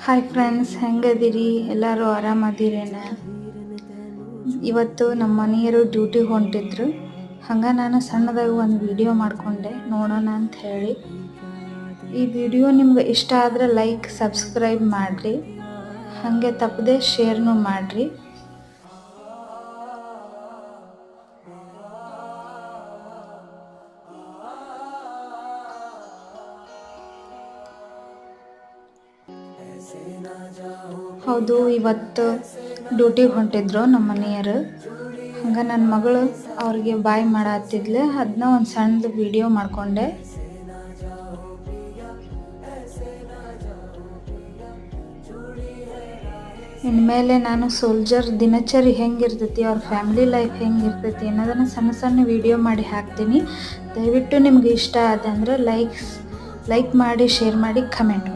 Hi friends, ಹೆಂಗದಿರಿ? ಎಲ್ಲರೂ ಆರಾಮದಿರೇನ? ಇವತ್ತು ನಮ್ಮ ಮನೆಯವರು ಡ್ಯೂಟಿಗೆ ಹೊಂಟಿದ್ರು. ಹಂಗೆ ನಾನು ಸಣ್ಣದಾಗಿ ಒಂದು ವಿಡಿಯೋ ಮಾಡಿಕೊಂಡೆ ನೋಡೋಣ ಅಂತ ಹೇಳಿ. ಈ ವಿಡಿಯೋ ನಿಮ್ಗೆ ಇಷ್ಟ ಆದರೆ ಲೈಕ್ ಸಬ್ಸ್ಕ್ರೈಬ್ ಮಾಡಿರಿ, ಹಾಗೆ ತಪ್ಪದೆ ಶೇರ್ನೂ ಮಾಡಿರಿ. ಹೌದು, ಇವತ್ತು ಡ್ಯೂಟಿಗೆ ಹೊಂಟಿದ್ರು ನಮ್ಮ ಮನೆಯವರು. ಹಂಗೆ ನನ್ನ ಮಗಳು ಅವ್ರಿಗೆ ಬಾಯ್ ಮಾಡತ್ತಿದ್ಲೆ, ಅದನ್ನ ಒಂದು ಸಣ್ಣದು ವಿಡಿಯೋ ಮಾಡಿಕೊಂಡೆ. ಇನ್ಮೇಲೆ ನಾನು ಸೋಲ್ಜರ್ ದಿನಚರಿ ಹೆಂಗಿರ್ತೈತಿ, ಅವ್ರ ಫ್ಯಾಮಿಲಿ ಲೈಫ್ ಹೆಂಗಿರ್ತೈತಿ ಅನ್ನೋದನ್ನು ಸಣ್ಣ ಸಣ್ಣ ವಿಡಿಯೋ ಮಾಡಿ ಹಾಕ್ತೀನಿ. ದಯವಿಟ್ಟು ನಿಮ್ಗೆ ಇಷ್ಟ ಆದಂದ್ರೆ ಲೈಕ್ ಮಾಡಿ, ಶೇರ್ ಮಾಡಿ, ಕಮೆಂಟ್ ಮಾಡಿ.